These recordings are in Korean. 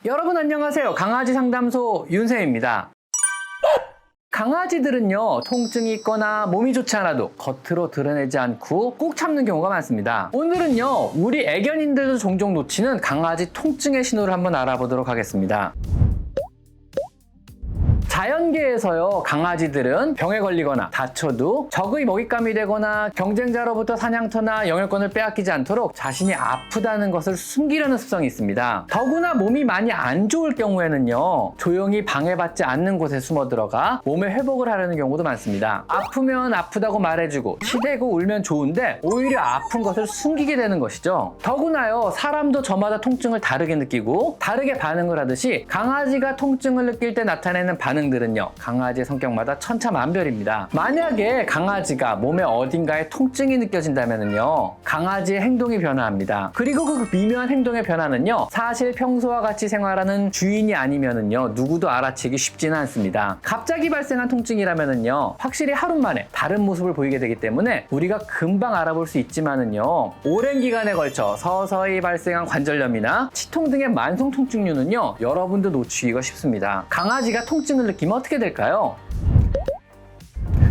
여러분 안녕하세요. 강아지 상담소 윤쌤입니다. 강아지들은요, 통증이 있거나 몸이 좋지 않아도 겉으로 드러내지 않고 꾹 참는 경우가 많습니다. 오늘은요, 우리 애견인들도 종종 놓치는 강아지 통증의 신호를 한번 알아보도록 하겠습니다. 자연계에서요, 강아지들은 병에 걸리거나 다쳐도 적의 먹잇감이 되거나 경쟁자로부터 사냥터나 영역권을 빼앗기지 않도록 자신이 아프다는 것을 숨기려는 습성이 있습니다. 더구나 몸이 많이 안 좋을 경우에는요, 조용히 방해받지 않는 곳에 숨어 들어가 몸의 회복을 하려는 경우도 많습니다. 아프면 아프다고 말해주고 치대고 울면 좋은데 오히려 아픈 것을 숨기게 되는 것이죠. 더구나요, 사람도 저마다 통증을 다르게 느끼고 다르게 반응을 하듯이 강아지가 통증을 느낄 때 나타내는 반응들은요, 강아지의 성격마다 천차만별입니다. 만약에 강아지가 몸의 어딘가에 통증이 느껴진다면요, 강아지의 행동이 변화합니다. 그리고 그 미묘한 행동의 변화는요, 사실 평소와 같이 생활하는 주인이 아니면은요, 누구도 알아채기 쉽지는 않습니다. 갑자기 발생한 통증이라면은요, 확실히 하루 만에 다른 모습을 보이게 되기 때문에 우리가 금방 알아볼 수 있지만은요, 오랜 기간에 걸쳐 서서히 발생한 관절염이나 치통 등의 만성 통증류는요, 여러분도 놓치기가 쉽습니다. 강아지가 통증을 느끼면 어떻게 될까요?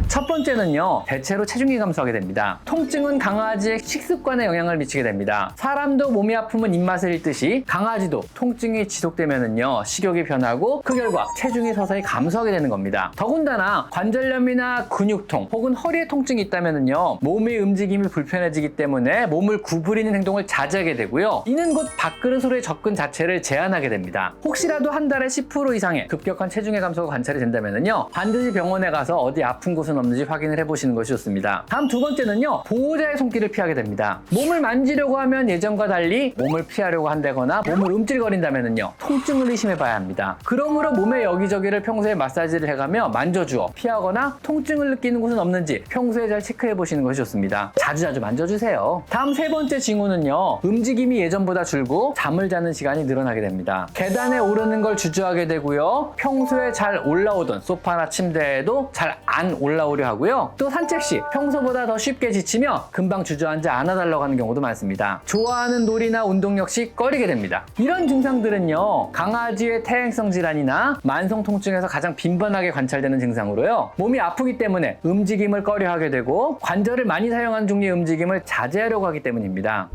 첫 번째는요, 대체로 체중이 감소하게 됩니다. 통증은 강아지의 식습관에 영향을 미치게 됩니다. 사람도 몸이 아프면 입맛을 잃듯이 강아지도 통증이 지속되면은요, 식욕이 변하고 그 결과 체중이 서서히 감소하게 되는 겁니다. 더군다나 관절염이나 근육통 혹은 허리에 통증이 있다면은요, 몸의 움직임이 불편해지기 때문에 몸을 구부리는 행동을 자제하게 되고요, 이는 곧 밥그릇으로의 접근 자체를 제한하게 됩니다. 혹시라도 한 달에 10% 이상의 급격한 체중의 감소가 관찰이 된다면은요, 반드시 병원에 가서 어디 아픈 곳은 없는지 확인을 해보시는 것이 좋습니다. 다음 두 번째는요, 보호자의 손길을 피하게 됩니다. 몸을 만지려고 하면 예전과 달리 몸을 피하려고 한다거나 몸을 움찔거린다면요, 통증을 의심해봐야 합니다. 그러므로 몸의 여기저기를 평소에 마사지를 해가며 만져주어 피하거나 통증을 느끼는 곳은 없는지 평소에 잘 체크해보시는 것이 좋습니다. 자주자주 만져주세요. 다음 세 번째 징후는요, 움직임이 예전보다 줄고 잠을 자는 시간이 늘어나게 됩니다. 계단에 오르는 걸 주저하게 되고요, 평소에 잘 올라오던 소파나 침대에도 잘 안 올라오려 하고요, 또 산책 시 평소보다 더 쉽게 지치며 금방 주저앉아 안아달라고 하는 경우도 많습니다. 좋아하는 놀이나 운동 역시 꺼리게 됩니다. 이런 증상들은요, 강아지의 퇴행성 질환이나 만성 통증에서 가장 빈번하게 관찰되는 증상으로요, 몸이 아프기 때문에 움직임을 꺼려하게 되고 관절을 많이 사용하는 종류의 움직임을 자제하려고 하기 때문입니다.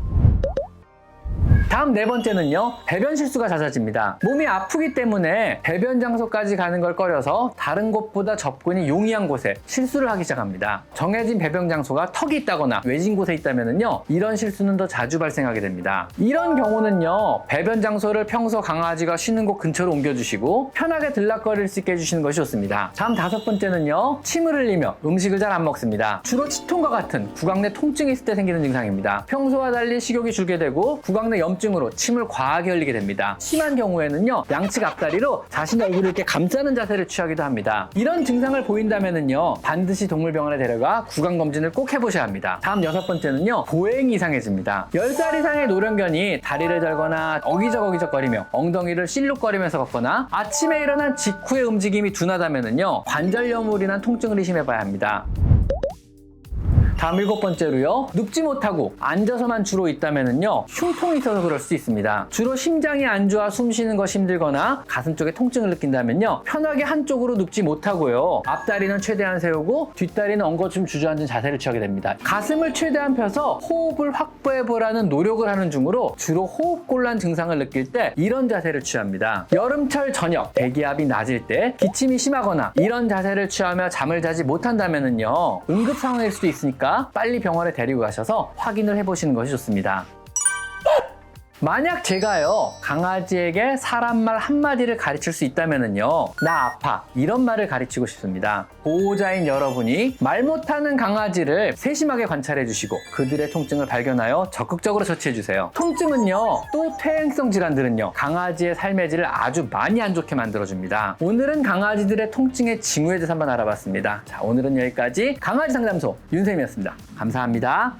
다음 네 번째는요, 배변 실수가 잦아집니다. 몸이 아프기 때문에 배변 장소까지 가는 걸 꺼려서 다른 곳보다 접근이 용이한 곳에 실수를 하기 시작합니다. 정해진 배변 장소가 턱이 있다거나 외진 곳에 있다면요, 이런 실수는 더 자주 발생하게 됩니다. 이런 경우는요, 배변 장소를 평소 강아지가 쉬는 곳 근처로 옮겨주시고 편하게 들락거릴 수 있게 해주시는 것이 좋습니다. 다음 다섯 번째는요, 침을 흘리며 음식을 잘 안 먹습니다. 주로 치통과 같은 구강 내 통증이 있을 때 생기는 증상입니다. 평소와 달리 식욕이 줄게 되고 구강 내 염증으로 침을 과하게 흘리게 됩니다. 심한 경우에는요, 양측 앞다리로 자신의 얼굴을 이렇게 감싸는 자세를 취하기도 합니다. 이런 증상을 보인다면은요, 반드시 동물병원에 데려가 구강검진을 꼭 해보셔야 합니다. 다음 여섯 번째는요, 보행이 이상해집니다. 10살 이상의 노령견이 다리를 들거나 어기적거리며 엉덩이를 실룩거리면서 걷거나 아침에 일어난 직후의 움직임이 둔하다면은요, 관절염으로 인한 통증을 의심해봐야 합니다. 다음 일곱 번째로요, 눕지 못하고 앉아서만 주로 있다면은요, 흉통이 있어서 그럴 수 있습니다. 주로 심장이 안 좋아 숨 쉬는 것이 힘들거나 가슴 쪽에 통증을 느낀다면요, 편하게 한쪽으로 눕지 못하고요, 앞다리는 최대한 세우고 뒷다리는 엉거주춤 주저앉은 자세를 취하게 됩니다. 가슴을 최대한 펴서 호흡을 확보해 보라는 노력을 하는 중으로 주로 호흡곤란 증상을 느낄 때 이런 자세를 취합니다. 여름철 저녁 대기압이 낮을 때 기침이 심하거나 이런 자세를 취하며 잠을 자지 못한다면은요, 응급 상황일 수도 있으니까 빨리 병원에 데리고 가셔서 확인을 해보시는 것이 좋습니다. 만약 제가요, 강아지에게 사람 말 한마디를 가르칠 수 있다면은요, 나 아파 이런 말을 가르치고 싶습니다. 보호자인 여러분이 말 못하는 강아지를 세심하게 관찰해 주시고 그들의 통증을 발견하여 적극적으로 처치해 주세요. 통증은요, 또 퇴행성 질환들은요, 강아지의 삶의 질을 아주 많이 안 좋게 만들어 줍니다. 오늘은 강아지들의 통증의 징후에 대해서 한번 알아봤습니다. 자, 오늘은 여기까지 강아지 상담소 윤쌤이었습니다. 감사합니다.